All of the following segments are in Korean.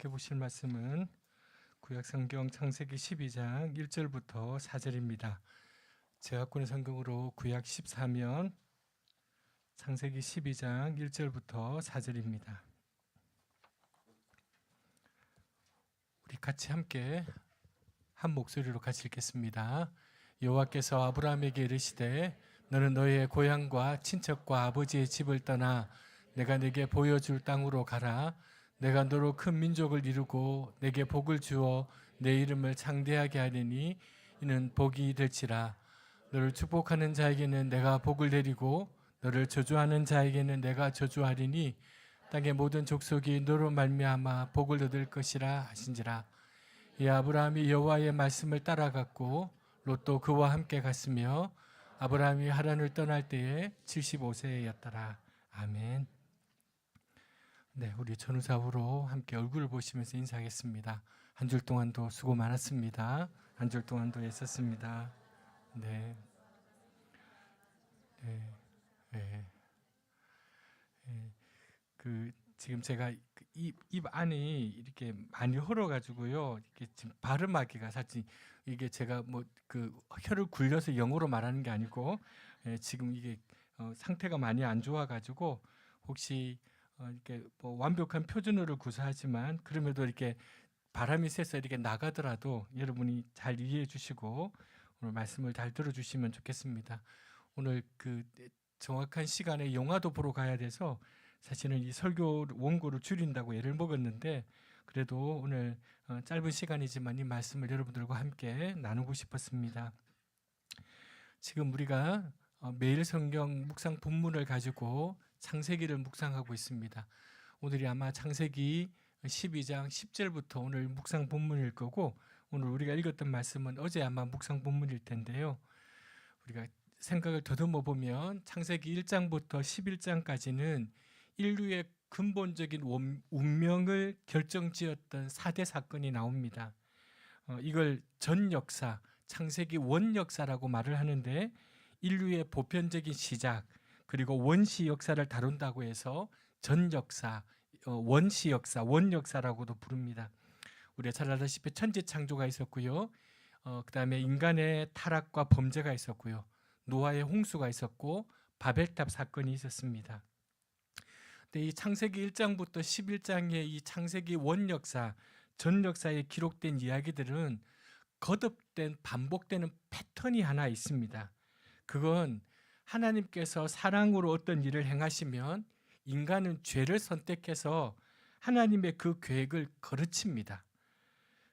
함께 보실 말씀은 구약성경 창세기 12장 1절부터 4절입니다. 제가 갖고 있는 성경으로 구약 14면 창세기 12장 1절부터 4절입니다. 우리 같이 함께 한 목소리로 같이 읽겠습니다. 여호와께서 아브라함에게 이르시되 너는 너의 고향과 친척과 아버지의 집을 떠나 내가 네게 보여줄 땅으로 가라. 내가 너로 큰 민족을 이루고 내게 복을 주어 내 이름을 창대하게 하리니 이는 복이 될지라. 너를 축복하는 자에게는 내가 복을 내리고 너를 저주하는 자에게는 내가 저주하리니 땅의 모든 족속이 너로 말미암아 복을 얻을 것이라 하신지라. 이 아브라함이 여호와의 말씀을 따라갔고 롯도 그와 함께 갔으며 아브라함이 하란을 떠날 때에 75세였더라. 아멘. 네, 우리 전우사후로 함께 얼굴을 보시면서 인사하겠습니다. 한 줄 동안도 수고 많았습니다. 한 줄 동안도 애썼습니다. 네, 네, 네. 지금 제가 입 안이 이렇게 많이 흘러가지고요. 이렇게 지금 발음하기가 사실 이게 제가 혀를 굴려서 영어로 말하는 게 아니고 지금 이게 상태가 많이 안 좋아가지고 혹시 이렇게 완벽한 표준어를 구사하지만 그럼에도 이렇게 바람이 세서 이렇게 나가더라도 여러분이 잘 이해해 주시고 오늘 말씀을 잘 들어주시면 좋겠습니다. 오늘 정확한 시간에 영화도 보러 가야 돼서 사실은 이 설교 원고를 줄인다고 애를 먹었는데 그래도 오늘 짧은 시간이지만 이 말씀을 여러분들과 함께 나누고 싶었습니다. 지금 우리가 매일 성경 묵상 본문을 가지고 창세기를 묵상하고 있습니다. 오늘이 아마 창세기 12장 10절부터 오늘 묵상 본문일 거고 오늘 우리가 읽었던 말씀은 어제 아마 묵상 본문일 텐데요. 우리가 생각을 더듬어 보면 창세기 1장부터 11장까지는 인류의 근본적인 운명을 결정지었던 4대 사건이 나옵니다. 이걸 전 역사, 창세기 원 역사라고 말을 하는데 인류의 보편적인 시작 그리고 원시 역사를 다룬다고 해서 전 역사, 원시 역사, 원 역사라고도 부릅니다. 우리가 잘 알다시피 천지 창조가 있었고요. 그 다음에 인간의 타락과 범죄가 있었고요. 노아의 홍수가 있었고 바벨탑 사건이 있었습니다. 근데 이 창세기 1장부터 11장의 이 창세기 원 역사, 전 역사에 기록된 이야기들은 거듭된 반복되는 패턴이 하나 있습니다. 그건 하나님께서 사랑으로 어떤 일을 행하시면 인간은 죄를 선택해서 하나님의 그 계획을 거르칩니다.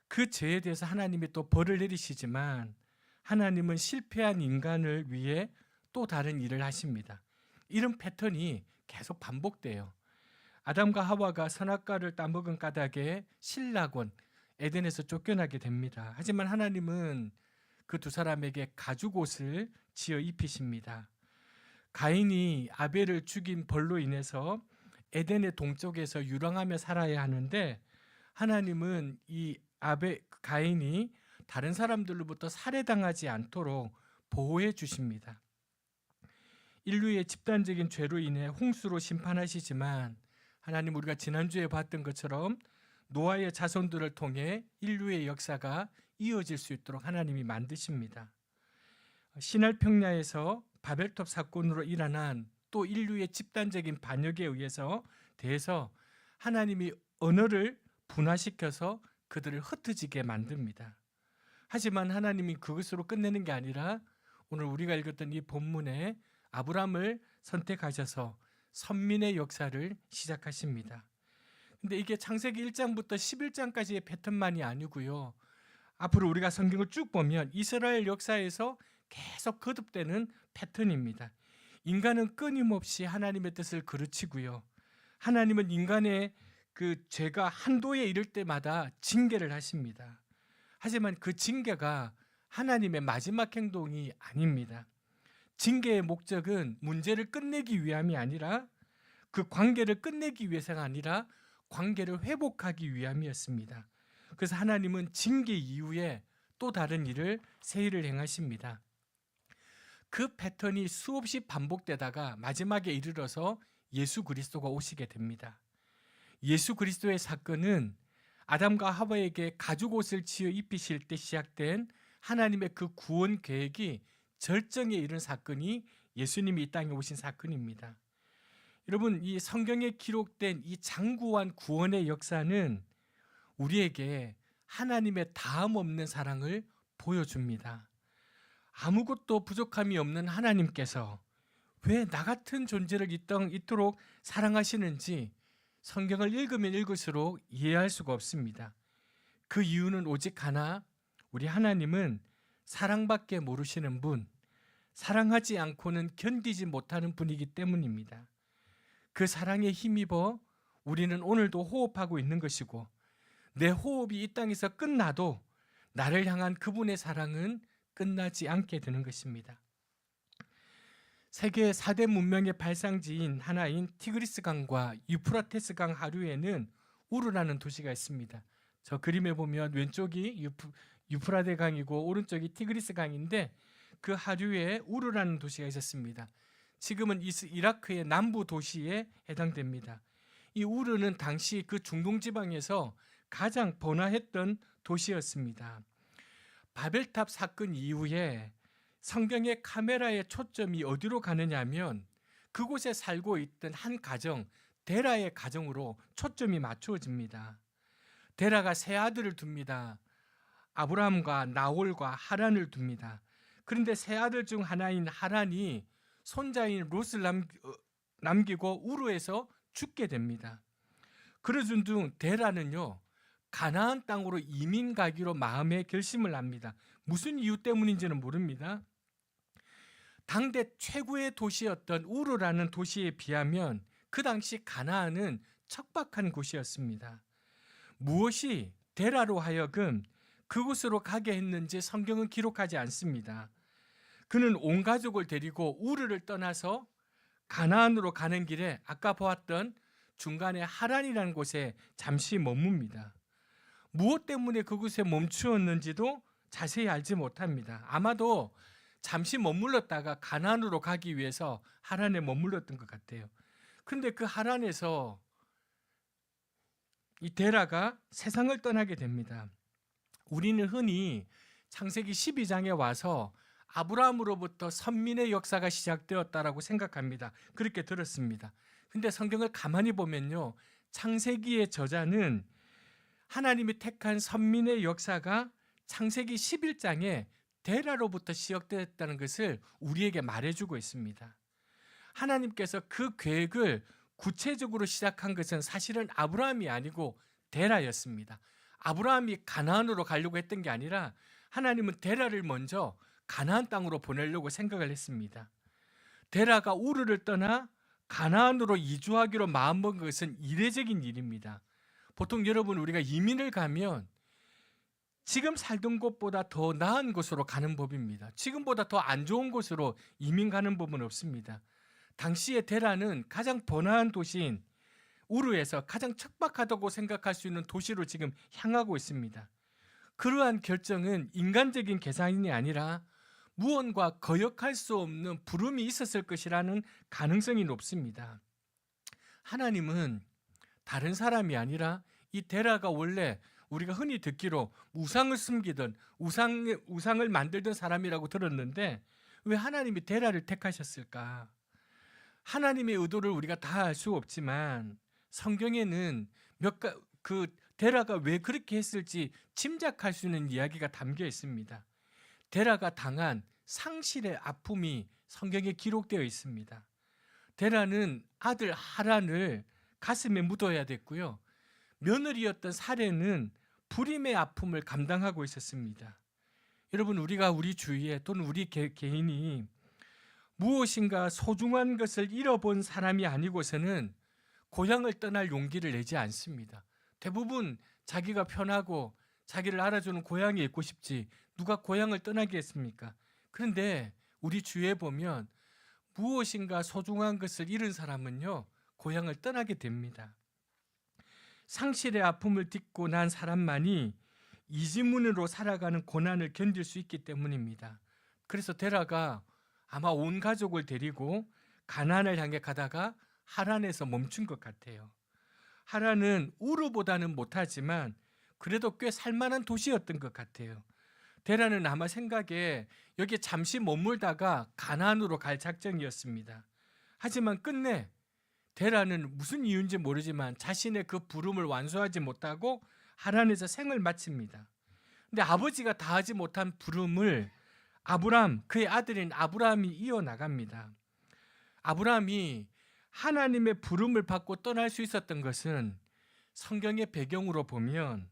그 죄에 대해서 하나님이 또 벌을 내리시지만 하나님은 실패한 인간을 위해 또 다른 일을 하십니다. 이런 패턴이 계속 반복돼요. 아담과 하와가 선악과를 따먹은 까닭에 신락원, 에덴에서 쫓겨나게 됩니다. 하지만 하나님은 그 두 사람에게 가죽옷을 지어 입히십니다. 가인이 아벨을 죽인 벌로 인해서 에덴의 동쪽에서 유랑하며 살아야 하는데 하나님은 이 가인이 다른 사람들로부터 살해당하지 않도록 보호해 주십니다. 인류의 집단적인 죄로 인해 홍수로 심판하시지만 하나님 우리가 지난주에 봤던 것처럼 노아의 자손들을 통해 인류의 역사가 이어질 수 있도록 하나님이 만드십니다. 시날 평야에서 바벨탑 사건으로 일어난 또 인류의 집단적인 반역에 의해서 대해서 하나님이 언어를 분화시켜서 그들을 흩어지게 만듭니다. 하지만 하나님이 그것으로 끝내는 게 아니라 오늘 우리가 읽었던 이 본문에 아브람을 선택하셔서 선민의 역사를 시작하십니다. 근데 이게 창세기 1장부터 11장까지의 패턴만이 아니고요. 앞으로 우리가 성경을 쭉 보면 이스라엘 역사에서 계속 거듭되는 패턴입니다. 인간은 끊임없이 하나님의 뜻을 거르치고요. 하나님은 인간의 그 죄가 한도에 이를 때마다 징계를 하십니다. 하지만 그 징계가 하나님의 마지막 행동이 아닙니다. 징계의 목적은 문제를 끝내기 위함이 아니라 그 관계를 끝내기 위해서가 아니라 관계를 회복하기 위함이었습니다. 그래서 하나님은 징계 이후에 또 다른 일을 새 일을 행하십니다. 그 패턴이 수없이 반복되다가 마지막에 이르러서 예수 그리스도가 오시게 됩니다. 예수 그리스도의 사건은 아담과 하와에게 가죽옷을 지어 입히실 때 시작된 하나님의 그 구원 계획이 절정에 이른 사건이 예수님이 이 땅에 오신 사건입니다. 여러분, 이 성경에 기록된 이 장구한 구원의 역사는 우리에게 하나님의 다함 없는 사랑을 보여줍니다. 아무것도 부족함이 없는 하나님께서 왜 나 같은 존재를 이토록 사랑하시는지 성경을 읽으면 읽을수록 이해할 수가 없습니다. 그 이유는 오직 하나, 우리 하나님은 사랑밖에 모르시는 분, 사랑하지 않고는 견디지 못하는 분이기 때문입니다. 그 사랑에 힘입어 우리는 오늘도 호흡하고 있는 것이고, 내 호흡이 이 땅에서 끝나도 나를 향한 그분의 사랑은 끝나지 않게 되는 것입니다. 세계 4대 문명의 발상지인 하나인 티그리스강과 유프라테스강 하류에는 우르라는 도시가 있습니다. 저 그림에 보면 왼쪽이 유프라테 강이고 오른쪽이 티그리스 강인데 그 하류에 우르라는 도시가 있었습니다. 지금은 이라크의 남부 도시에 해당됩니다. 이 우르는 당시 그 중동 지방에서 가장 번화했던 도시였습니다. 바벨탑 사건 이후에 성경의 카메라의 초점이 어디로 가느냐 하면 그곳에 살고 있던 한 가정, 데라의 가정으로 초점이 맞추어집니다. 데라가 세 아들을 둡니다. 아브라함과 나홀과 하란을 둡니다. 그런데 세 아들 중 하나인 하란이 손자인 롯을 남기고 우르에서 죽게 됩니다. 그러던 중 데라는요, 가나안 땅으로 이민 가기로 마음의 결심을 합니다. 무슨 이유 때문인지는 모릅니다. 당대 최고의 도시였던 우르라는 도시에 비하면 그 당시 가나안은 척박한 곳이었습니다. 무엇이 데라로 하여금 그곳으로 가게 했는지 성경은 기록하지 않습니다. 그는 온 가족을 데리고 우르를 떠나서 가나안으로 가는 길에 아까 보았던 중간에 하란이라는 곳에 잠시 머뭅니다. 무엇 때문에 그곳에 멈추었는지도 자세히 알지 못합니다. 아마도 잠시 머물렀다가 가나안으로 가기 위해서 하란에 머물렀던 것 같아요. 그런데 그 하란에서 이 데라가 세상을 떠나게 됩니다. 우리는 흔히 창세기 12장에 와서 아브라함으로부터 선민의 역사가 시작되었다라고 생각합니다. 그렇게 들었습니다. 근데 성경을 가만히 보면요, 창세기의 저자는 하나님이 택한 선민의 역사가 창세기 11장에 데라로부터 시작되었다는 것을 우리에게 말해주고 있습니다. 하나님께서 그 계획을 구체적으로 시작한 것은 사실은 아브라함이 아니고 데라였습니다. 아브라함이 가나안으로 가려고 했던 게 아니라 하나님은 데라를 먼저 가나안 땅으로 보내려고 생각을 했습니다. 데라가 우르를 떠나 가나안으로 이주하기로 마음먹은 것은 이례적인 일입니다. 보통 여러분, 우리가 이민을 가면 지금 살던 곳보다 더 나은 곳으로 가는 법입니다. 지금보다 더 안 좋은 곳으로 이민 가는 법은 없습니다. 당시에 데라는 가장 번화한 도시인 우르에서 가장 척박하다고 생각할 수 있는 도시로 지금 향하고 있습니다. 그러한 결정은 인간적인 계산이 아니라 무언가 거역할 수 없는 부름이 있었을 것이라는 가능성이 높습니다. 하나님은 다른 사람이 아니라 이 데라가 원래 우리가 흔히 듣기로 우상을 숨기던 우상을 만들던 사람이라고 들었는데 왜 하나님이 데라를 택하셨을까? 하나님의 의도를 우리가 다 알 수 없지만 성경에는 그 데라가 왜 그렇게 했을지 짐작할 수 있는 이야기가 담겨 있습니다. 데라가 당한 상실의 아픔이 성경에 기록되어 있습니다. 데라는 아들 하란을 가슴에 묻어야 됐고요. 며느리였던 사레는 불임의 아픔을 감당하고 있었습니다. 여러분, 우리가 우리 주위에 또는 우리 개인이 무엇인가 소중한 것을 잃어본 사람이 아니고서는 고향을 떠날 용기를 내지 않습니다. 대부분 자기가 편하고 자기를 알아주는 고향에 있고 싶지 누가 고향을 떠나겠습니까? 그런데 우리 주위에 보면 무엇인가 소중한 것을 잃은 사람은요, 고향을 떠나게 됩니다. 상실의 아픔을 딛고 난 사람만이 이지문으로 살아가는 고난을 견딜 수 있기 때문입니다. 그래서 데라가 아마 온 가족을 데리고 가나안을 향해 가다가 하란에서 멈춘 것 같아요. 하란은 우르보다는 못하지만 그래도 꽤 살만한 도시였던 것 같아요. 데라는 아마 생각에 여기에 잠시 머물다가 가나안으로 갈 작정이었습니다. 하지만 끝내 데라는 무슨 이유인지 모르지만 자신의 그 부름을 완수하지 못하고 하란에서 생을 마칩니다. 근데 아버지가 다하지 못한 부름을 그의 아들인 아브라함이 이어나갑니다. 아브라함이 하나님의 부름을 받고 떠날 수 있었던 것은 성경의 배경으로 보면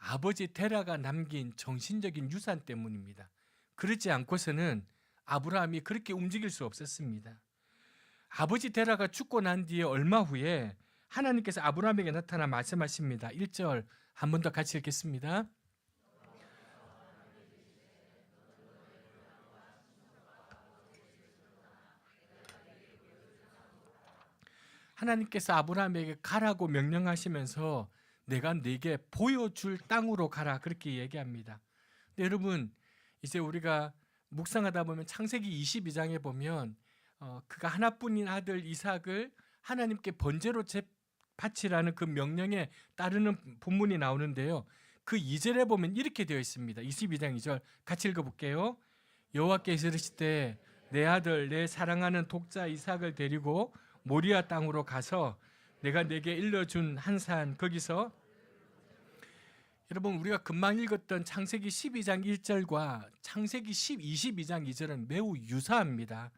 아버지 데라가 남긴 정신적인 유산 때문입니다. 그렇지 않고서는 아브라함이 그렇게 움직일 수 없었습니다. 아버지 데라가 죽고 난 뒤에 얼마 후에 하나님께서 아브라함에게 나타나 말씀하십니다. 1절 한 번 더 같이 읽겠습니다. 하나님께서 아브라함에게 가라고 명령하시면서 내가 네게 보여줄 땅으로 가라 그렇게 얘기합니다. 근데 여러분 이제 우리가 묵상하다 보면 창세기 22장에 보면 그가 하나뿐인 아들 이삭을 하나님께 번제로 바치라는 그 명령에 따르는 본문이 나오는데요. 그 2절에 보면 이렇게 되어 있습니다. 22장 2절 같이 읽어볼게요. 여호와께서 이르시되 내 아들 내 사랑하는 독자 이삭을 데리고 모리아 땅으로 가서 내가 내게 일러준 한 산 거기서 여러분 우리가 금방 읽었던 창세기 12장 1절과 창세기 22장 2절은 매우 유사합니다.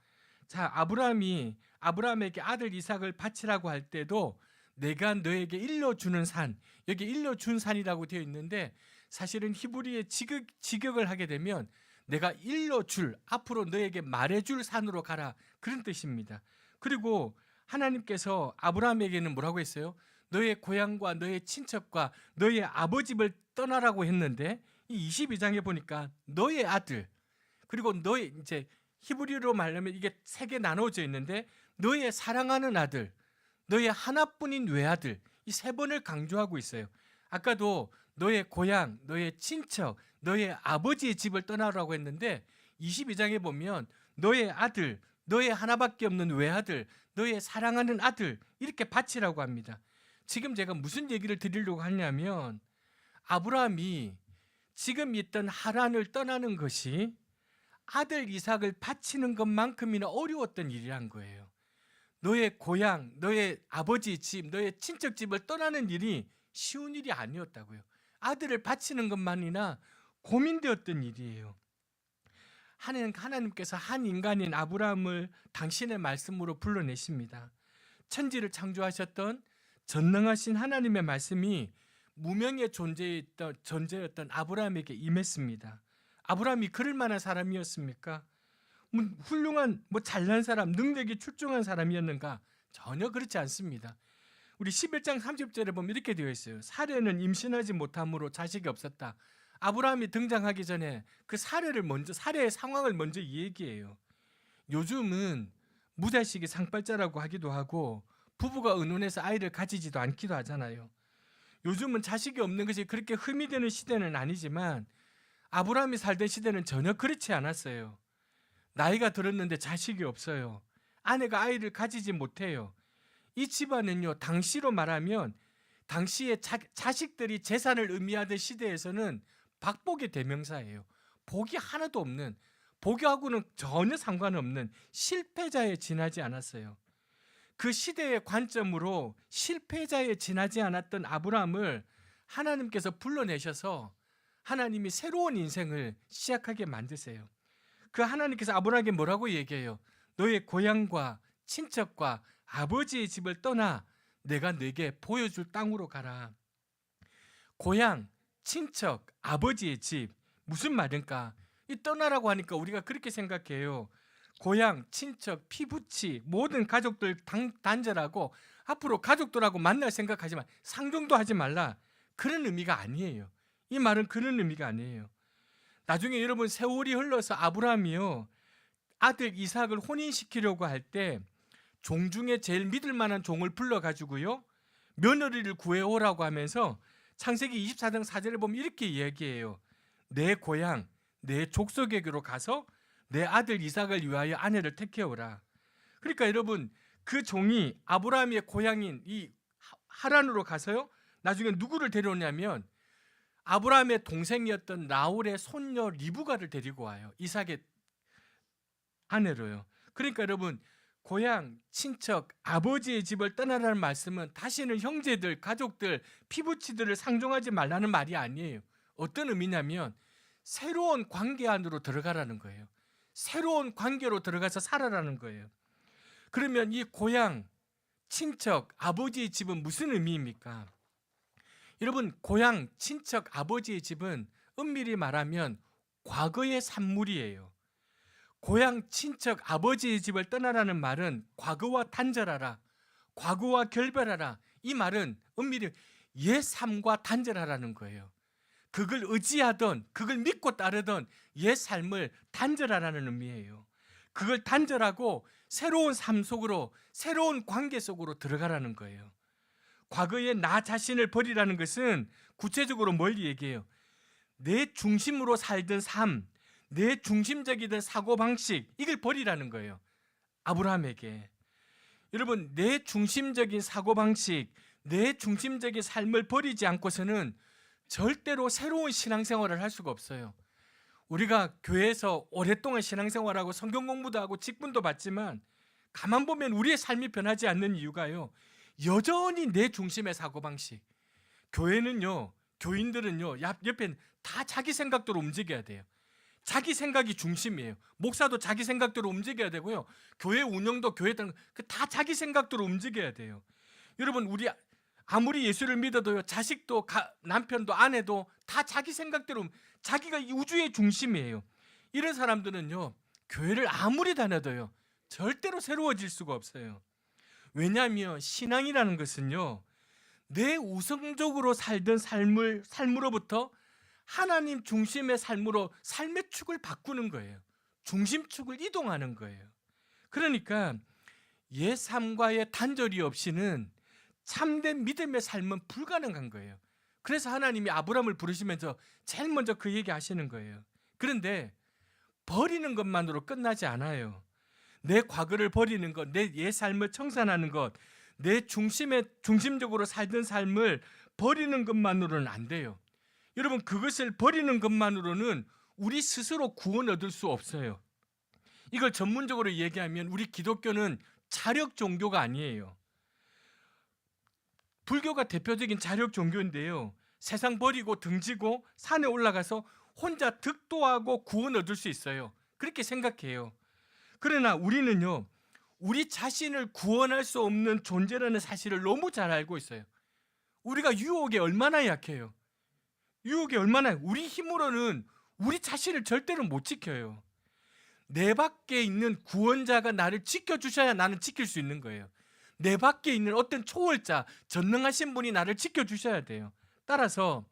자, 아브라함에게 아들 이삭을 바치라고 할 때도 내가 너에게 일러주는 산, 여기 일러준 산이라고 되어 있는데 사실은 히브리의 직역을 하게 되면 내가 일러줄, 앞으로 너에게 말해줄 산으로 가라 그런 뜻입니다. 그리고 하나님께서 아브라함에게는 뭐라고 했어요? 너의 고향과 너의 친척과 너의 아버지 집을 떠나라고 했는데 이 22장에 보니까 너의 아들 그리고 너의 이제 히브리어로 말하면 이게 세 개 나눠져 있는데 너의 사랑하는 아들, 너의 하나뿐인 외아들 이 세 번을 강조하고 있어요. 아까도 너의 고향, 너의 친척, 너의 아버지의 집을 떠나라고 했는데 22장에 보면 너의 아들, 너의 하나밖에 없는 외아들, 너의 사랑하는 아들 이렇게 바치라고 합니다. 지금 제가 무슨 얘기를 드리려고 하냐면 아브라함이 지금 있던 하란을 떠나는 것이 아들 이삭을 바치는 것만큼이나 어려웠던 일이란 거예요. 너의 고향, 너의 아버지 집, 너의 친척 집을 떠나는 일이 쉬운 일이 아니었다고요. 아들을 바치는 것만이나 고민되었던 일이에요. 하나님께서 한 인간인 아브라함을 당신의 말씀으로 불러내십니다. 천지를 창조하셨던 전능하신 하나님의 말씀이 무명의 존재였던 아브라함에게 임했습니다. 아브라함이 그럴 만한 사람이었습니까? 훌륭한 잘난 사람, 능력이 출중한 사람이었는가? 전혀 그렇지 않습니다. 우리 11장 30절에 보면 이렇게 되어 있어요. 사례는 임신하지 못함으로 자식이 없었다. 아브라함이 등장하기 전에 그 사례의 상황을 먼저 얘기해요. 요즘은 무자식이 상팔자라고 하기도 하고 부부가 의논해서 아이를 가지지도 않기도 하잖아요. 요즘은 자식이 없는 것이 그렇게 흠이 되는 시대는 아니지만 아브라함이 살던 시대는 전혀 그렇지 않았어요. 나이가 들었는데 자식이 없어요. 아내가 아이를 가지지 못해요. 이 집안은요, 당시로 말하면 당시에 자식들이 재산을 의미하던 시대에서는 박복의 대명사예요. 복이 하나도 없는, 복하고는 전혀 상관없는 실패자에 지나지 않았어요. 그 시대의 관점으로 실패자에 지나지 않았던 아브라함을 하나님께서 불러내셔서 하나님이 새로운 인생을 시작하게 만드세요. 그 하나님께서 아브라함에게 뭐라고 얘기해요? 너의 고향과 친척과 아버지의 집을 떠나 내가 네게 보여줄 땅으로 가라. 고향, 친척, 아버지의 집 무슨 말인가? 이 떠나라고 하니까 우리가 그렇게 생각해요. 고향, 친척, 피부치 모든 가족들 단절하고 앞으로 가족들하고 만날 생각하지 마. 상종도 하지 말라. 그런 의미가 아니에요. 이 말은 그런 의미가 아니에요. 나중에 여러분 세월이 흘러서 아브라함이요 아들 이삭을 혼인시키려고 할 때 종 중에 제일 믿을 만한 종을 불러가지고요 며느리를 구해오라고 하면서 창세기 24장 4절에 보면 이렇게 얘기해요. 내 고향, 내 족속에게로 가서 내 아들 이삭을 위하여 아내를 택해오라. 그러니까 여러분 그 종이 아브라함의 고향인 이 하란으로 가서요 나중에 누구를 데려오냐면 아브라함의 동생이었던 라울의 손녀 리브가를 데리고 와요. 이삭의 아내로요. 그러니까 여러분, 고향, 친척, 아버지의 집을 떠나라는 말씀은 다시는 형제들, 가족들, 피부치들을 상종하지 말라는 말이 아니에요. 어떤 의미냐면 새로운 관계 안으로 들어가라는 거예요. 새로운 관계로 들어가서 살아라는 거예요. 그러면 이 고향, 친척, 아버지의 집은 무슨 의미입니까? 여러분, 고향, 친척, 아버지의 집은 엄밀히 말하면 과거의 산물이에요. 고향, 친척, 아버지의 집을 떠나라는 말은 과거와 단절하라, 과거와 결별하라. 이 말은 엄밀히 옛 삶과 단절하라는 거예요. 그걸 의지하던, 그걸 믿고 따르던 옛 삶을 단절하라는 의미예요. 그걸 단절하고 새로운 삶 속으로, 새로운 관계 속으로 들어가라는 거예요. 과거의 나 자신을 버리라는 것은 구체적으로 뭘 얘기해요? 내 중심으로 살던 삶, 내 중심적이던 사고방식, 이걸 버리라는 거예요. 아브라함에게. 여러분, 내 중심적인 사고방식, 내 중심적인 삶을 버리지 않고서는 절대로 새로운 신앙생활을 할 수가 없어요. 우리가 교회에서 오랫동안 신앙생활하고 성경 공부도 하고 직분도 받지만 가만 보면 우리의 삶이 변하지 않는 이유가요, 여전히 내 중심의 사고방식. 교회는요, 교인들은요, 옆에 다 자기 생각대로 움직여야 돼요. 자기 생각이 중심이에요. 목사도 자기 생각대로 움직여야 되고요, 교회 운영도 교회 다 자기 생각대로 움직여야 돼요. 여러분, 우리 아무리 예수를 믿어도요, 자식도 남편도 아내도 다 자기 생각대로, 자기가 우주의 중심이에요. 이런 사람들은요, 교회를 아무리 다녀도요 절대로 새로워질 수가 없어요. 왜냐하면 신앙이라는 것은요, 내 우성적으로 살던 삶으로부터 하나님 중심의 삶으로 삶의 축을 바꾸는 거예요. 중심축을 이동하는 거예요. 그러니까 옛 삶과의 단절이 없이는 참된 믿음의 삶은 불가능한 거예요. 그래서 하나님이 아브라함을 부르시면서 제일 먼저 그 얘기 하시는 거예요. 그런데 버리는 것만으로 끝나지 않아요. 내 과거를 버리는 것, 내 옛 삶을 청산하는 것, 내 중심적으로 살던 삶을 버리는 것만으로는 안 돼요. 여러분, 그것을 버리는 것만으로는 우리 스스로 구원 얻을 수 없어요. 이걸 전문적으로 얘기하면 우리 기독교는 자력 종교가 아니에요. 불교가 대표적인 자력 종교인데요, 세상 버리고 등지고 산에 올라가서 혼자 득도하고 구원 얻을 수 있어요. 그렇게 생각해요. 그러나 우리는요, 우리 자신을 구원할 수 없는 존재라는 사실을 너무 잘 알고 있어요. 우리가 유혹에 얼마나 약해요. 유혹에 얼마나, 우리 힘으로는 우리 자신을 절대로 못 지켜요. 내 밖에 있는 구원자가 나를 지켜주셔야 나는 지킬 수 있는 거예요. 내 밖에 있는 어떤 초월자, 전능하신 분이 나를 지켜주셔야 돼요. 따라서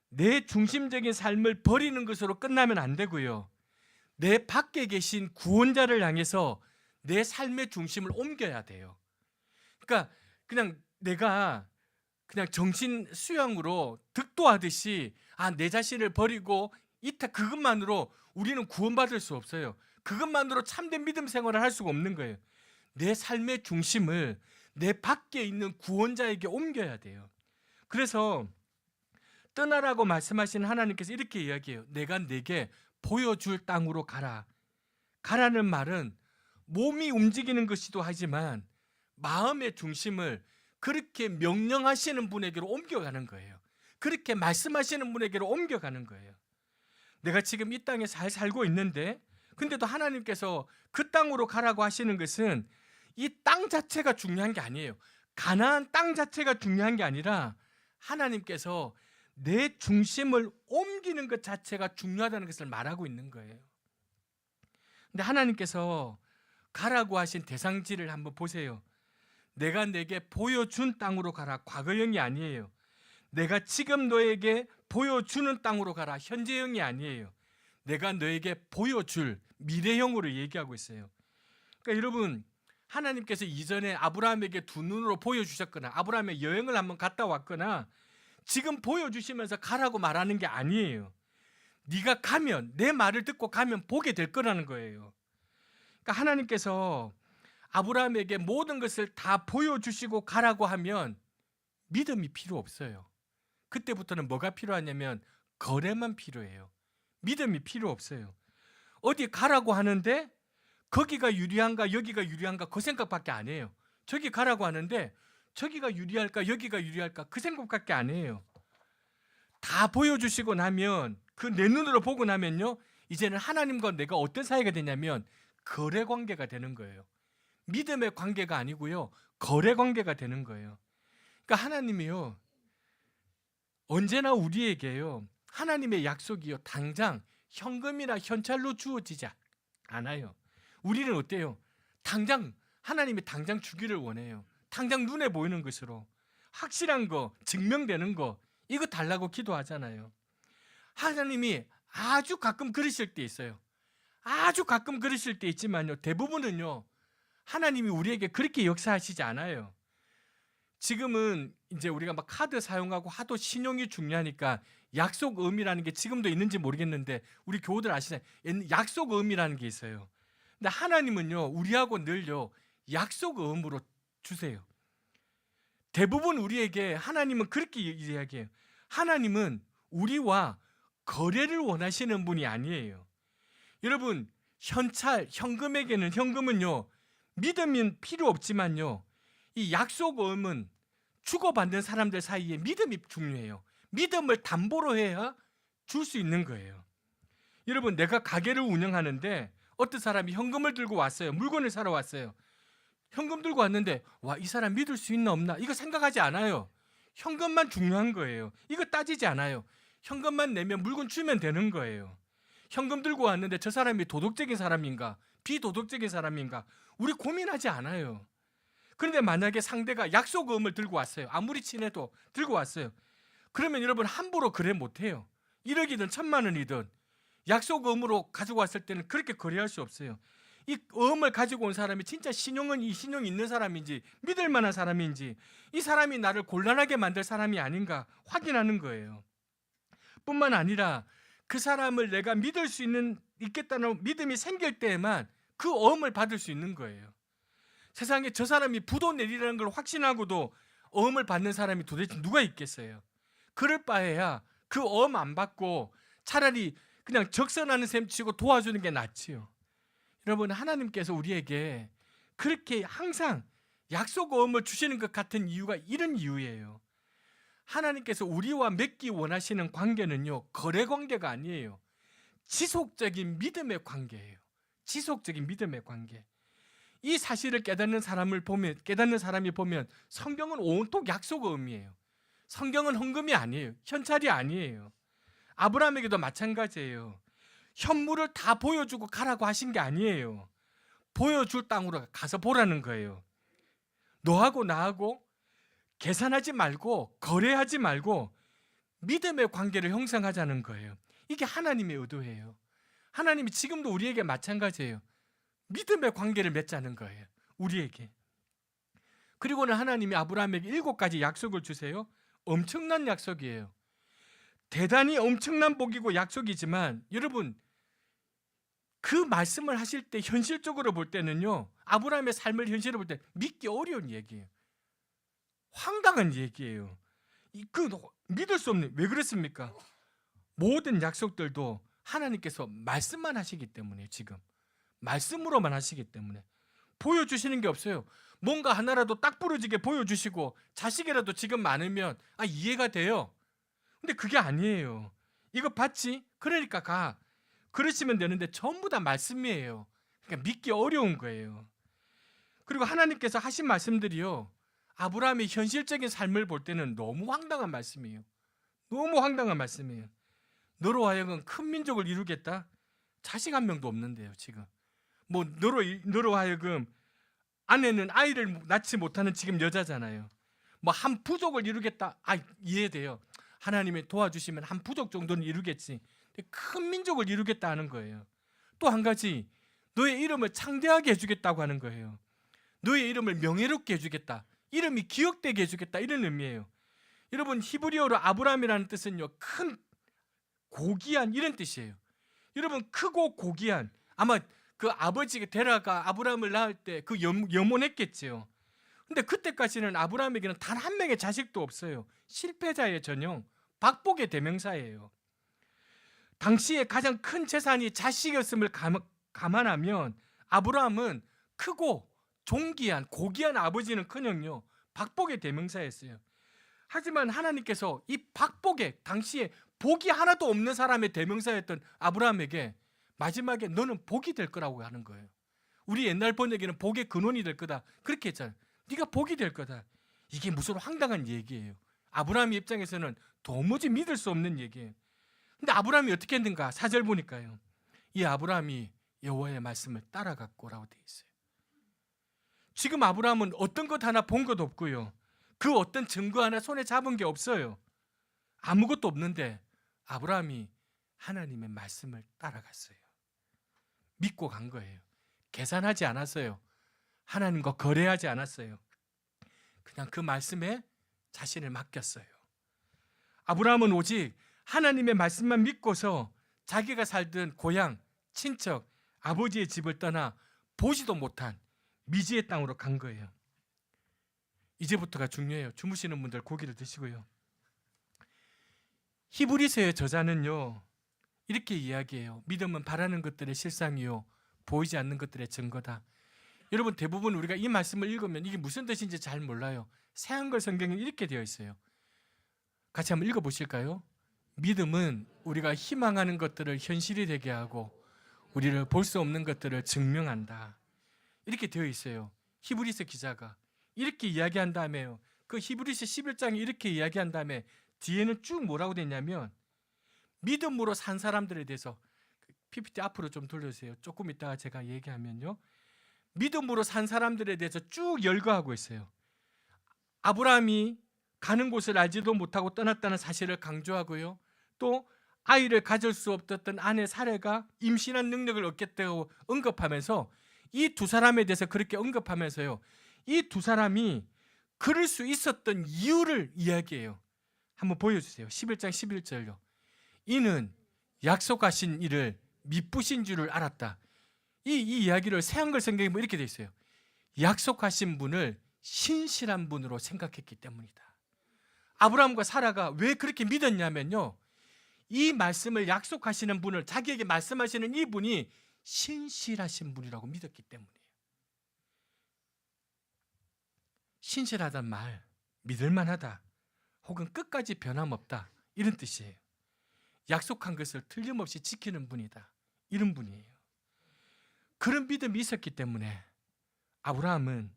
내 중심적인 삶을 버리는 것으로 끝나면 안 되고요, 내 밖에 계신 구원자를 향해서 내 삶의 중심을 옮겨야 돼요. 그러니까 그냥 내가 그냥 정신 수양으로 득도하듯이 내 자신을 버리고 그것만으로 우리는 구원받을 수 없어요. 그것만으로 참된 믿음 생활을 할 수가 없는 거예요. 내 삶의 중심을 내 밖에 있는 구원자에게 옮겨야 돼요. 그래서 떠나라고 말씀하시는 하나님께서 이렇게 이야기해요. 내가 네게 보여줄 땅으로 가라. 가라는 말은 몸이 움직이는 것이기도 하지만 마음의 중심을 그렇게 명령하시는 분에게로 옮겨가는 거예요. 그렇게 말씀하시는 분에게로 옮겨가는 거예요. 내가 지금 이 땅에 잘 살고 있는데, 근데도 하나님께서 그 땅으로 가라고 하시는 것은 이 땅 자체가 중요한 게 아니에요. 가나안 땅 자체가 중요한 게 아니라 하나님께서 내 중심을 옮기는 것 자체가 중요하다는 것을 말하고 있는 거예요. 근데 하나님께서 가라고 하신 대상지를 한번 보세요. 내가 내게 보여준 땅으로 가라. 과거형이 아니에요. 내가 지금 너에게 보여주는 땅으로 가라. 현재형이 아니에요. 내가 너에게 보여줄 미래형으로 얘기하고 있어요. 그러니까 여러분, 하나님께서 이전에 아브라함에게 두 눈으로 보여주셨거나 아브라함의 여행을 한번 갔다 왔거나 지금 보여주시면서 가라고 말하는 게 아니에요. 네가 가면, 내 말을 듣고 가면 보게 될 거라는 거예요. 그러니까 하나님께서 아브라함에게 모든 것을 다 보여주시고 가라고 하면 믿음이 필요 없어요. 그때부터는 뭐가 필요하냐면 거래만 필요해요. 믿음이 필요 없어요. 어디 가라고 하는데 거기가 유리한가 여기가 유리한가 그 생각밖에 안 해요. 저기 가라고 하는데 저기가 유리할까 여기가 유리할까 그 생각밖에 안 해요. 다 보여주시고 나면 그 내 눈으로 보고 나면요, 이제는 하나님과 내가 어떤 사이가 되냐면 거래 관계가 되는 거예요. 믿음의 관계가 아니고요, 거래 관계가 되는 거예요. 그러니까 하나님이요, 언제나 우리에게요, 하나님의 약속이요, 당장 현금이나 현찰로 주어지지 않아요. 우리는 어때요? 당장 하나님이 당장 주기를 원해요. 당장 눈에 보이는 것으로 확실한 거, 증명되는 거, 이거 달라고 기도하잖아요. 하나님이 아주 가끔 그러실 때 있어요. 아주 가끔 그러실 때 있지만요, 대부분은요, 하나님이 우리에게 그렇게 역사하시지 않아요. 지금은 이제 우리가 막 카드 사용하고 하도 신용이 중요하니까 약속음이라는 게 지금도 있는지 모르겠는데 우리 교우들 아시잖아요. 약속음이라는 게 있어요. 근데 하나님은요, 우리하고 늘요 약속음으로 주세요. 대부분 우리에게 하나님은 그렇게 이야기해요. 하나님은 우리와 거래를 원하시는 분이 아니에요. 여러분, 현금에게는 현금은요, 믿음은 필요 없지만요, 이 약속음은 주고받는 사람들 사이에 믿음이 중요해요. 믿음을 담보로 해야 줄 수 있는 거예요. 여러분, 내가 가게를 운영하는데 어떤 사람이 현금을 들고 왔어요. 물건을 사러 왔어요. 현금 들고 왔는데 와, 이 사람 믿을 수 있나 없나 이거 생각하지 않아요. 현금만 중요한 거예요. 이거 따지지 않아요. 현금만 내면 물건 주면 되는 거예요. 현금 들고 왔는데 저 사람이 도덕적인 사람인가 비도덕적인 사람인가 우리 고민하지 않아요. 그런데 만약에 상대가 약속음을 들고 왔어요. 아무리 친해도 들고 왔어요. 그러면 여러분 함부로 거래 못해요. 1억이든 1,000만 원이든 약속음으로 가지고 왔을 때는 그렇게 거래할 수 없어요. 이 음을 가지고 온 사람이 진짜 신용이 있는 사람인지 믿을 만한 사람인지 이 사람이 나를 곤란하게 만들 사람이 아닌가 확인하는 거예요. 뿐만 아니라 그 사람을 내가 믿을 수 있겠다는 믿음이 생길 때에만 그 어음을 받을 수 있는 거예요. 세상에 저 사람이 부도 내리라는 걸 확신하고도 어음을 받는 사람이 도대체 누가 있겠어요? 그럴 바에야 그 어음 안 받고 차라리 그냥 적선하는 셈 치고 도와주는 게 낫지요. 여러분, 하나님께서 우리에게 그렇게 항상 약속 어음을 주시는 것 같은 이유가 이런 이유예요. 하나님께서 우리와 맺기 원하시는 관계는요, 거래 관계가 아니에요. 지속적인 믿음의 관계예요. 지속적인 믿음의 관계. 이 사실을 깨닫는 사람이 보면 성경은 온통 약속 어음이에요. 성경은 헌금이 아니에요. 현찰이 아니에요. 아브라함에게도 마찬가지예요. 현물을 다 보여주고 가라고 하신 게 아니에요. 보여줄 땅으로 가서 보라는 거예요. 너하고 나하고 계산하지 말고 거래하지 말고 믿음의 관계를 형성하자는 거예요. 이게 하나님의 의도예요. 하나님이 지금도 우리에게 마찬가지예요. 믿음의 관계를 맺자는 거예요. 우리에게. 그리고는 하나님이 아브라함에게 7가지 약속을 주세요. 엄청난 약속이에요. 대단히 엄청난 복이고 약속이지만 여러분, 그 말씀을 하실 때 현실적으로 볼 때는요, 아브라함의 삶을 현실로 볼 때 믿기 어려운 얘기예요. 황당한 얘기예요. 믿을 수 없는, 왜 그렇습니까? 모든 약속들도 하나님께서 말씀만 하시기 때문에, 지금 말씀으로만 하시기 때문에 보여주시는 게 없어요. 뭔가 하나라도 딱 부러지게 보여주시고 자식이라도 지금 많으면 이해가 돼요. 근데 그게 아니에요. 이거 봤지? 그러니까 가. 그러시면 되는데 전부 다 말씀이에요. 그러니까 믿기 어려운 거예요. 그리고 하나님께서 하신 말씀들이요, 아브라함의 현실적인 삶을 볼 때는 너무 황당한 말씀이에요. 너무 황당한 말씀이에요. 너로 하여금 큰 민족을 이루겠다? 자식 한 명도 없는데요, 지금. 뭐 너로 하여금 아내는 아이를 낳지 못하는 지금 여자잖아요. 뭐 한 부족을 이루겠다? 이해돼요. 하나님이 도와주시면 한 부족 정도는 이루겠지. 큰 민족을 이루겠다 하는 거예요. 또 한 가지, 너의 이름을 창대하게 해주겠다고 하는 거예요. 너의 이름을 명예롭게 해주겠다. 이름이 기억되게 해주겠다. 이런 의미예요. 여러분, 히브리어로 아브라함이라는 뜻은요, 큰, 고귀한 이런 뜻이에요. 여러분, 크고 고귀한, 아마 그 아버지가 데라가 아브라함을 낳을 때 그 염원했겠지요. 근데 그때까지는 아브라함에게는 단 한 명의 자식도 없어요. 실패자의 전형, 박복의 대명사예요. 당시에 가장 큰 재산이 자식이었음을 감안하면 아브라함은 크고 존귀한 고귀한 아버지는커녕요 박복의 대명사였어요. 하지만 하나님께서 이 박복의 당시에 복이 하나도 없는 사람의 대명사였던 아브라함에게 마지막에 너는 복이 될 거라고 하는 거예요. 우리 옛날 번역에는 복의 근원이 될 거다 그렇게 했잖아요. 네가 복이 될 거다. 이게 무슨 황당한 얘기예요. 아브라함의 입장에서는 도무지 믿을 수 없는 얘기예요. 근데 아브라함이 어떻게 했는가? 4절 보니까요. 이 아브라함이 여호와의 말씀을 따라갔고라고 되어 있어요. 지금 아브라함은 어떤 것 하나 본 것 없고요. 그 어떤 증거 하나 손에 잡은 게 없어요. 아무것도 없는데 아브라함이 하나님의 말씀을 따라갔어요. 믿고 간 거예요. 계산하지 않았어요. 하나님과 거래하지 않았어요. 그냥 그 말씀에 자신을 맡겼어요. 아브라함은 오직 하나님의 말씀만 믿고서 자기가 살던 고향, 친척, 아버지의 집을 떠나 보지도 못한 미지의 땅으로 간 거예요. 이제부터가 중요해요. 주무시는 분들 고기를 드시고요. 히브리서의 저자는요 이렇게 이야기해요. 믿음은 바라는 것들의 실상이요 보이지 않는 것들의 증거다. 여러분 대부분 우리가 이 말씀을 읽으면 이게 무슨 뜻인지 잘 몰라요. 새한글 성경에 이렇게 되어 있어요. 같이 한번 읽어보실까요? 믿음은 우리가 희망하는 것들을 현실이 되게 하고 우리를 볼 수 없는 것들을 증명한다. 이렇게 되어 있어요. 히브리서 기자가 이렇게 이야기한 다음에요. 그 히브리서 11장에 이렇게 이야기한 다음에 뒤에는 쭉 뭐라고 됐냐면 믿음으로 산 사람들에 대해서 PPT 앞으로 좀 돌려주세요. 조금 이따가 제가 얘기하면요. 믿음으로 산 사람들에 대해서 쭉 열거하고 있어요. 아브라함이 가는 곳을 알지도 못하고 떠났다는 사실을 강조하고요. 또 아이를 가질 수 없었던 아내 사레가 임신한 능력을 얻겠다고 언급하면서 이 두 사람에 대해서 그렇게 언급하면서요. 이 두 사람이 그럴 수 있었던 이유를 이야기해요. 한번 보여주세요. 11장 11절요. 이는 약속하신 이를 미쁘신 줄을 알았다. 이 이야기를 새한글 성경에 보면 이렇게 돼 있어요. 약속하신 분을 신실한 분으로 생각했기 때문이다. 아브라함과 사라가 왜 그렇게 믿었냐면요. 이 말씀을 약속하시는 분을 자기에게 말씀하시는 이분이 신실하신 분이라고 믿었기 때문이에요. 신실하단 말, 믿을만하다, 혹은 끝까지 변함없다 이런 뜻이에요. 약속한 것을 틀림없이 지키는 분이다 이런 분이에요. 그런 믿음이 있었기 때문에 아브라함은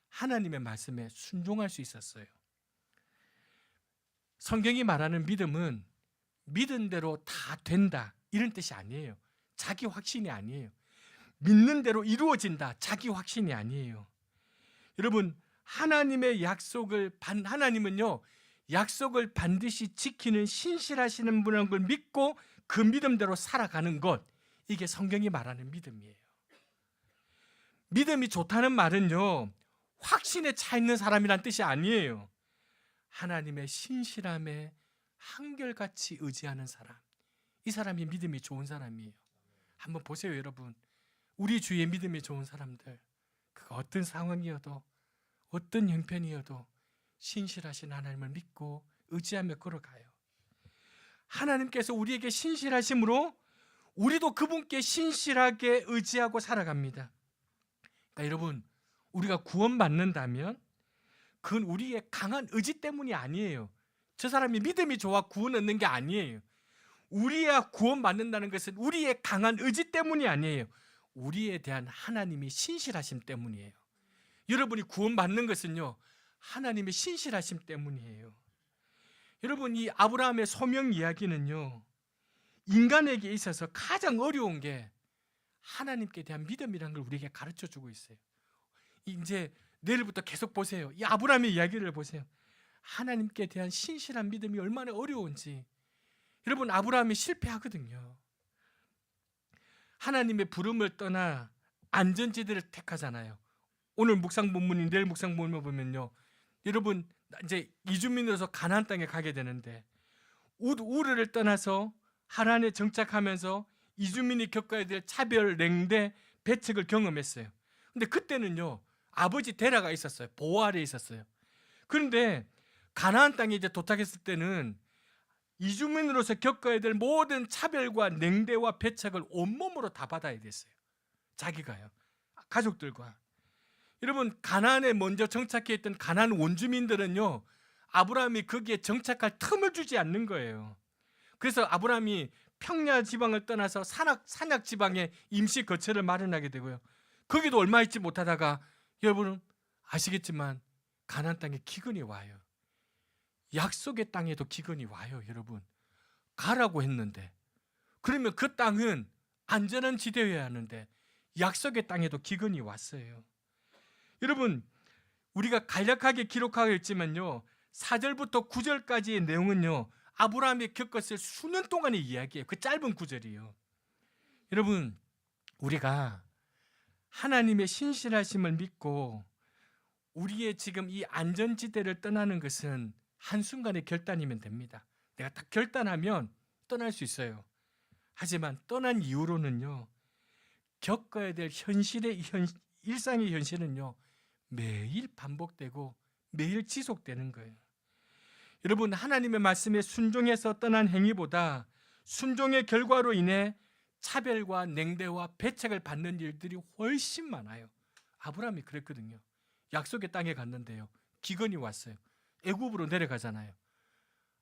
하나님의 말씀에 순종할 수 있었어요. 성경이 말하는 믿음은 믿은 대로 다 된다 이런 뜻이 아니에요. 자기 확신이 아니에요. 믿는 대로 이루어진다 자기 확신이 아니에요. 여러분 하나님의 하나님은요 약속을 반드시 지키는 신실하시는 분이라는 걸 믿고 그 믿음대로 살아가는 것, 이게 성경이 말하는 믿음이에요. 믿음이 좋다는 말은요 확신에 차 있는 사람이란 뜻이 아니에요. 하나님의 신실함에 한결같이 의지하는 사람, 이 사람이 믿음이 좋은 사람이에요. 한번 보세요 여러분. 우리 주위에 믿음이 좋은 사람들, 그 어떤 상황이어도 어떤 형편이어도 신실하신 하나님을 믿고 의지하며 걸어가요. 하나님께서 우리에게 신실하심으로 우리도 그분께 신실하게 의지하고 살아갑니다. 그러니까 여러분 우리가 구원받는다면 그건 우리의 강한 의지 때문이 아니에요. 저 사람이 믿음이 좋아 구원 얻는 게 아니에요. 우리야 구원받는다는 것은 우리의 강한 의지 때문이 아니에요. 우리에 대한 하나님이 신실하심 때문이에요. 여러분이 구원받는 것은요 하나님의 신실하심 때문이에요. 여러분 이 아브라함의 소명 이야기는요 인간에게 있어서 가장 어려운 게 하나님께 대한 믿음이라는 걸 우리에게 가르쳐주고 있어요. 이제 내일부터 계속 보세요. 이 아브라함의 이야기를 보세요. 하나님께 대한 신실한 믿음이 얼마나 어려운지. 여러분 아브라함이 실패하거든요. 하나님의 부름을 떠나 안전지대를 택하잖아요. 오늘 묵상 본문이 내일 묵상 본문을 보면요 여러분 이제 이주민으로서 가나안 땅에 가게 되는데 우르를 떠나서 하란에 정착하면서 이주민이 겪어야 될 차별, 냉대, 배척을 경험했어요. 근데 그때는요 아버지 데라가 있었어요. 보호 아래에 있었어요. 그런데 가나안 땅에 이제 도착했을 때는 이주민으로서 겪어야 될 모든 차별과 냉대와 배척을 온몸으로 다 받아야 됐어요. 자기가요. 가족들과. 여러분, 가나안에 먼저 정착해 있던 가나안 원주민들은요, 아브라함이 거기에 정착할 틈을 주지 않는 거예요. 그래서 아브라함이 평야 지방을 떠나서 산악 지방에 임시 거처를 마련하게 되고요. 거기도 얼마 있지 못하다가 여러분 아시겠지만 가나안 땅에 기근이 와요. 약속의 땅에도 기근이 와요. 여러분, 가라고 했는데, 그러면 그 땅은 안전한 지대여야 하는데 약속의 땅에도 기근이 왔어요. 여러분, 우리가 간략하게 기록하고 있지만요, 4절부터 9절까지의 내용은요, 아브라함이 겪었을 수년 동안의 이야기예요. 그 짧은 구절이요. 여러분, 우리가 하나님의 신실하심을 믿고 우리의 지금 이 안전지대를 떠나는 것은 한순간의 결단이면 됩니다. 내가 딱 결단하면 떠날 수 있어요. 하지만 떠난 이후로는요, 겪어야 될 일상의 현실은요, 매일 반복되고 매일 지속되는 거예요. 여러분, 하나님의 말씀에 순종해서 떠난 행위보다 순종의 결과로 인해 차별과 냉대와 배척을 받는 일들이 훨씬 많아요. 아브라함이 그랬거든요. 약속의 땅에 갔는데요, 기근이 왔어요. 애굽으로 내려가잖아요.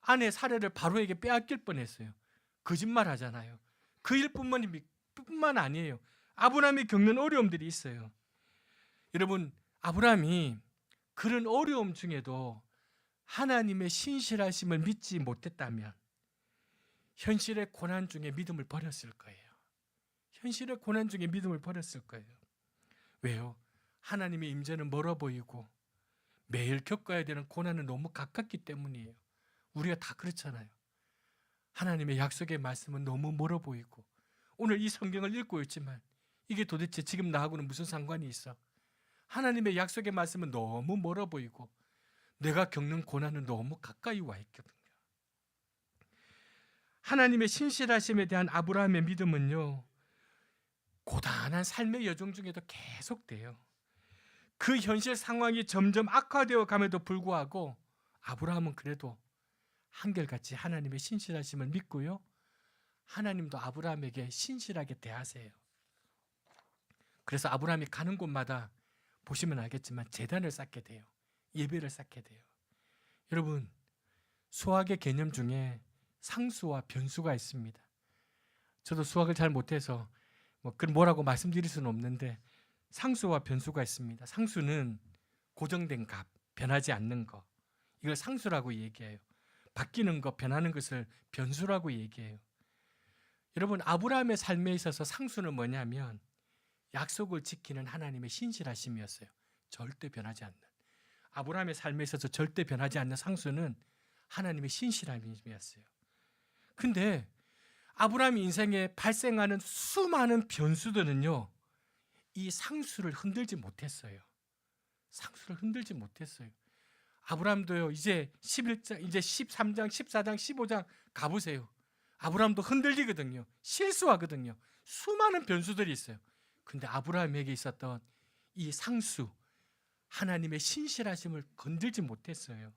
아내 사례를 바로에게 빼앗길 뻔했어요. 거짓말 하잖아요. 그 일뿐만 아니에요. 아브라함이 겪는 어려움들이 있어요. 여러분, 아브라함이 그런 어려움 중에도 하나님의 신실하심을 믿지 못했다면 현실의 고난 중에 믿음을 버렸을 거예요. 현실의 고난 중에 믿음을 버렸을 거예요. 왜요? 하나님의 임재는 멀어 보이고 매일 겪어야 되는 고난은 너무 가깝기 때문이에요. 우리가 다 그렇잖아요. 하나님의 약속의 말씀은 너무 멀어 보이고, 오늘 이 성경을 읽고 있지만 이게 도대체 지금 나하고는 무슨 상관이 있어? 하나님의 약속의 말씀은 너무 멀어 보이고 내가 겪는 고난은 너무 가까이 와 있거든요. 하나님의 신실하심에 대한 아브라함의 믿음은요, 고단한 삶의 여정 중에도 계속돼요. 그 현실 상황이 점점 악화되어 감에도 불구하고 아브라함은 그래도 한결같이 하나님의 신실하심을 믿고요, 하나님도 아브라함에게 신실하게 대하세요. 그래서 아브라함이 가는 곳마다 보시면 알겠지만 제단을 쌓게 돼요. 예배를 쌓게 돼요. 여러분, 수학의 개념 중에 상수와 변수가 있습니다. 저도 수학을 잘 못해서 뭐라고 말씀드릴 수는 없는데 상수와 변수가 있습니다. 상수는 고정된 값, 변하지 않는 거, 이걸 상수라고 얘기해요. 바뀌는 것, 변하는 것을 변수라고 얘기해요. 여러분, 아브라함의 삶에 있어서 상수는 뭐냐면 약속을 지키는 하나님의 신실하심이었어요. 절대 변하지 않는. 아브라함의 삶에 있어서 절대 변하지 않는 상수는 하나님의 신실함이었어요. 근데 아브라함 인생에 발생하는 수많은 변수들은요, 이 상수를 흔들지 못했어요. 상수를 흔들지 못했어요. 아브라함도요, 이제 11장, 이제 13장, 14장, 15장 가보세요. 아브라함도 흔들리거든요. 실수하거든요. 수많은 변수들이 있어요. 근데 아브라함에게 있었던 이 상수, 하나님의 신실하심을 건들지 못했어요.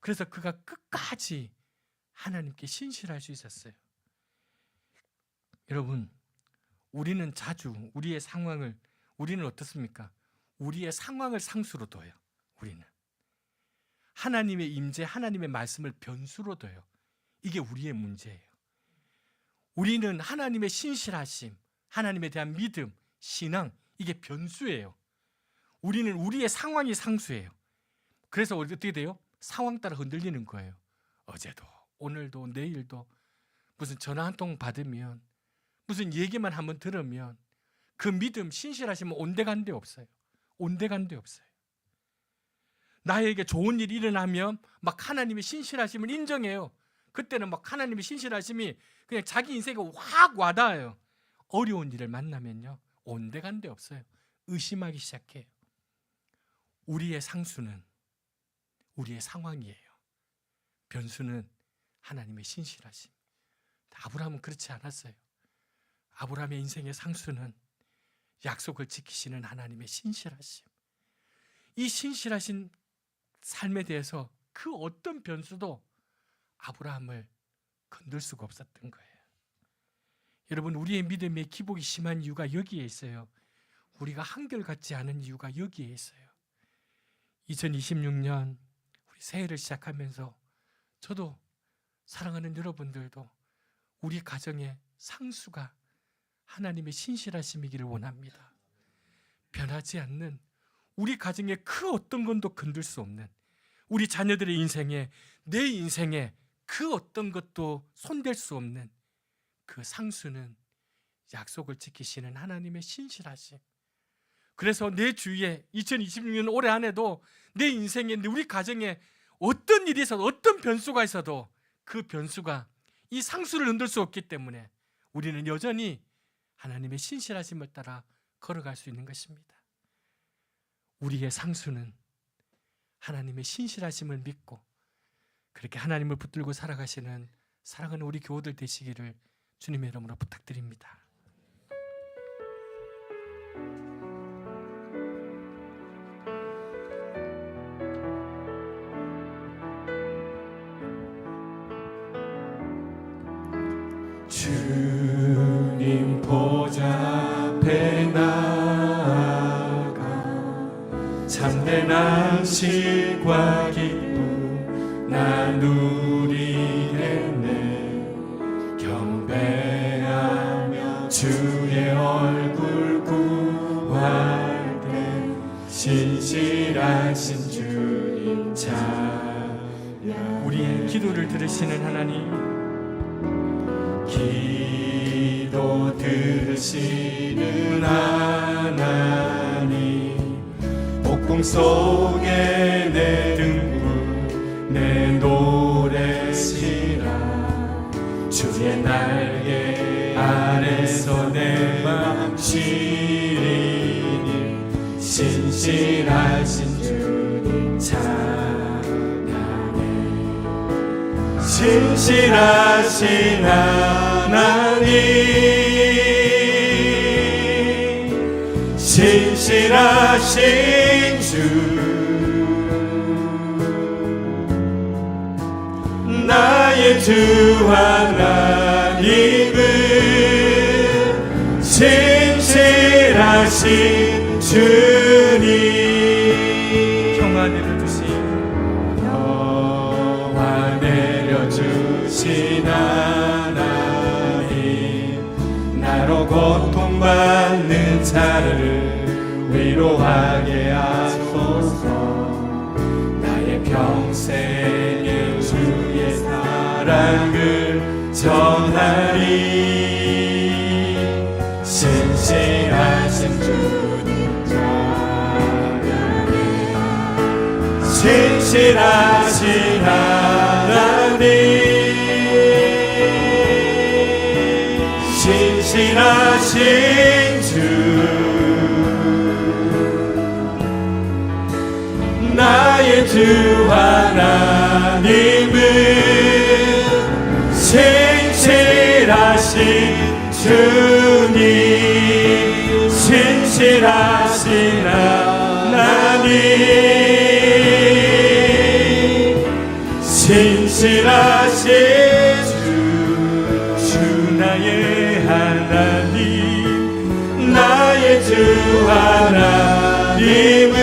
그래서 그가 끝까지 하나님께 신실할 수 있었어요. 여러분, 우리는 자주 우리는 어떻습니까? 우리의 상황을 상수로 둬요. 우리는 하나님의 임재, 하나님의 말씀을 변수로 둬요. 이게 우리의 문제예요. 우리는 하나님의 신실하심, 하나님에 대한 믿음, 신앙, 이게 변수예요. 우리는 우리의 상황이 상수예요. 그래서 어떻게 돼요? 상황 따라 흔들리는 거예요. 어제도, 오늘도, 내일도 무슨 전화 한 통 받으면, 무슨 얘기만 한번 들으면 그 믿음, 신실하심은 온데간데 없어요. 온데간데 없어요. 나에게 좋은 일이 일어나면 막 하나님의 신실하심을 인정해요. 그때는 막 하나님의 신실하심이 그냥 자기 인생에 확 와닿아요. 어려운 일을 만나면요, 온데간데 없어요. 의심하기 시작해요. 우리의 상수는 우리의 상황이에요. 변수는 하나님의 신실하심. 아브라함은 그렇지 않았어요. 아브라함의 인생의 상수는 약속을 지키시는 하나님의 신실하심. 이 신실하신 삶에 대해서 그 어떤 변수도 아브라함을 건들 수가 없었던 거예요. 여러분, 우리의 믿음의 기복이 심한 이유가 여기에 있어요. 우리가 한결같지 않은 이유가 여기에 있어요. 2026년 우리 새해를 시작하면서 저도, 사랑하는 여러분들도 우리 가정의 상수가 하나님의 신실하심이기를 원합니다. 변하지 않는, 우리 가정의 그 어떤 것도 건들 수 없는, 우리 자녀들의 인생에, 내 인생에 그 어떤 것도 손댈 수 없는 그 상수는 약속을 지키시는 하나님의 신실하심. 그래서 내 주위에 2026년 올해 안에도 내 인생에, 우리 가정에 어떤 일이 있어도, 어떤 변수가 있어도 그 변수가 이 상수를 흔들 수 없기 때문에 우리는 여전히 하나님의 신실하심을 따라 걸어갈 수 있는 것입니다. 우리의 상수는 하나님의 신실하심을 믿고 그렇게 하나님을 붙들고 살아가시는 사랑하는 우리 교우들 되시기를 주님의 이름으로 부탁드립니다. 주님 보좌 앞에 나아가 참된 안식과 기쁨 나누리겠네. 경배하며 주의 얼굴 구할 때 신실하신 주님 찬양. 우리의 기도를 들으시는 하나님, 기도 들으시는 하나님, 복궁 속에 내 등불 내 노래시라. 주의 날개 아래서 내 맘 시리니 신실하신 주님 찬양해. 신실하신 하나님, 신실하신 주, 나의 주 하나님은 신실하신 주님. 평화 내려주신 평화 내려주신 하나님, 나로 고통받는 자를 위로하게 하소서. 나의 평생에 주의 사랑을 전하리. 신실하신 주님 찬양해. 신실하신 하나님, 신실하신 주, 나의 주 하나님은 신실하신 주님, 신실하신 하나님, 신실하신 주, 주 나의 하나님, 나의 주 하나님은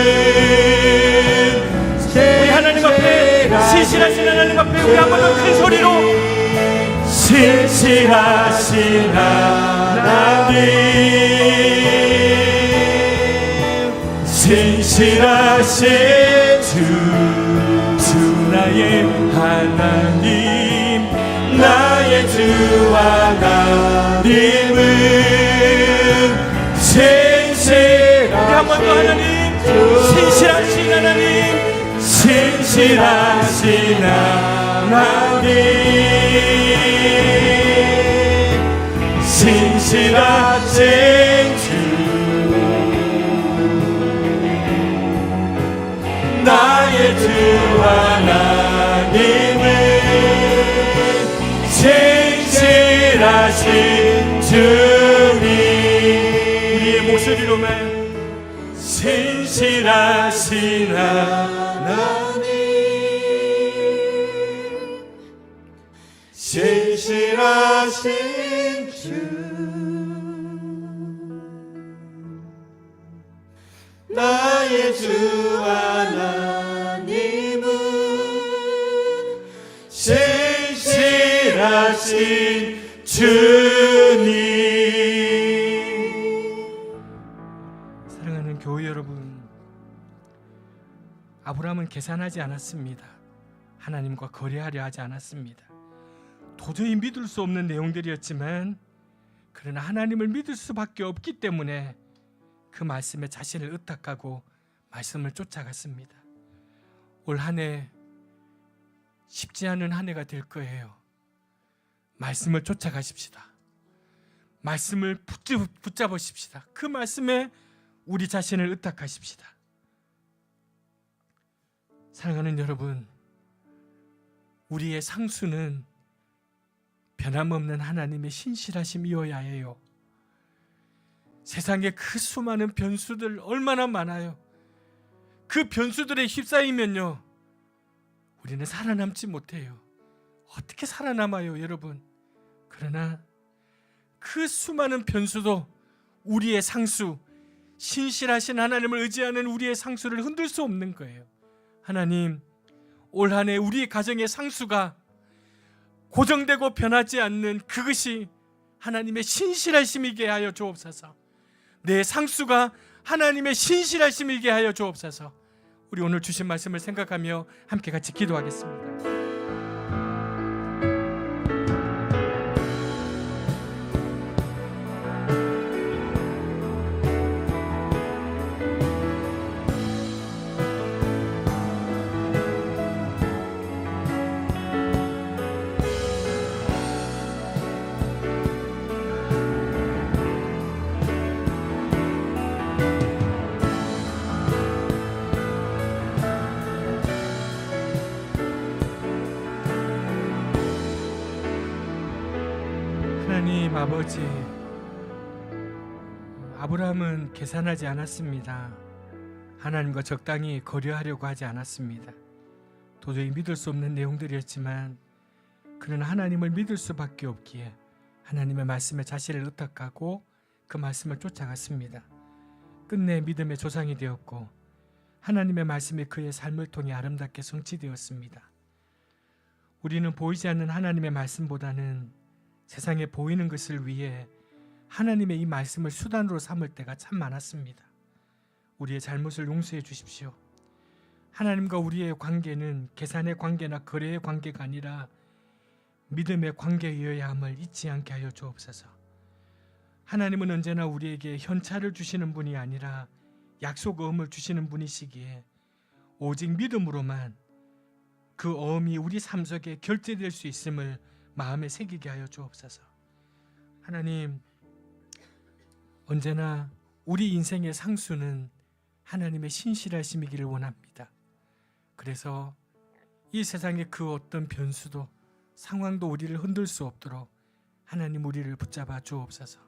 우리 하나님 앞에, 신실하신 하나님 앞에 우리 한 번 더 큰 소리로 신실하신 하나님, 신실하신 주, 주 나의 하나님, 나의 주 하나님은 신실하신, 우리 한 번 더 하나님, 신실하신 하나님, 신실하신 하나님, 신실하신 주, 나의 주 하나님은 신실하신 주님. 우리의 목소리로만 신실하신 하나님, 신실하신 신실하신 주 나의 주 하나님은 신실하신 주님. 사랑하는 교회 여러분, 아브라함은 계산하지 않았습니다. 하나님과 거래하려 하지 않았습니다. 도저히 믿을 수 없는 내용들이었지만 그러나 하나님을 믿을 수밖에 없기 때문에 그 말씀에 자신을 의탁하고 말씀을 쫓아갔습니다. 올 한 해 쉽지 않은 한 해가 될 거예요. 말씀을 쫓아가십시다. 말씀을 붙잡으십시다. 그 말씀에 우리 자신을 의탁하십시다. 사랑하는 여러분, 우리의 상수는 변함없는 하나님의 신실하심이어야 해요. 세상에 그 수많은 변수들 얼마나 많아요. 그 변수들에 휩싸이면요, 우리는 살아남지 못해요. 어떻게 살아남아요, 여러분? 그러나 그 수많은 변수도 우리의 상수, 신실하신 하나님을 의지하는 우리의 상수를 흔들 수 없는 거예요. 하나님, 올 한 해 우리 가정의 상수가 고정되고 변하지 않는 그것이 하나님의 신실하심이게 하여 주옵소서. 내 상수가 하나님의 신실하심이게 하여 주옵소서. 우리 오늘 주신 말씀을 생각하며 함께 같이 기도하겠습니다. 하나님 아버지, 아브라함은 계산하지 않았습니다. 하나님과 적당히 거래하려고 하지 않았습니다. 도저히 믿을 수 없는 내용들이었지만 그는 하나님을 믿을 수밖에 없기에 하나님의 말씀에 자신을 의탁하고 그 말씀을 쫓아갔습니다. 끝내 믿음의 조상이 되었고 하나님의 말씀이 그의 삶을 통해 아름답게 성취되었습니다. 우리는 보이지 않는 하나님의 말씀보다는 세상에 보이는 것을 위해 하나님의 이 말씀을 수단으로 삼을 때가 참 많았습니다. 우리의 잘못을 용서해 주십시오. 하나님과 우리의 관계는 계산의 관계나 거래의 관계가 아니라 믿음의 관계여야 함을 잊지 않게 하여 주옵소서. 하나님은 언제나 우리에게 현찰을 주시는 분이 아니라 약속 어음을 주시는 분이시기에 오직 믿음으로만 그 어음이 우리 삶 속에 결제될 수 있음을 마음에 새기게 하여 주옵소서. 하나님, 언제나 우리 인생의 상수는 하나님의 신실하심이기를 원합니다. 그래서 이 세상의 그 어떤 변수도 상황도 우리를 흔들 수 없도록 하나님 우리를 붙잡아 주옵소서.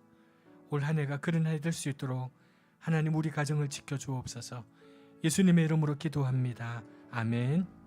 올 한 해가 그런 한 해 될 수 있도록 하나님 우리 가정을 지켜 주옵소서. 예수님의 이름으로 기도합니다. 아멘.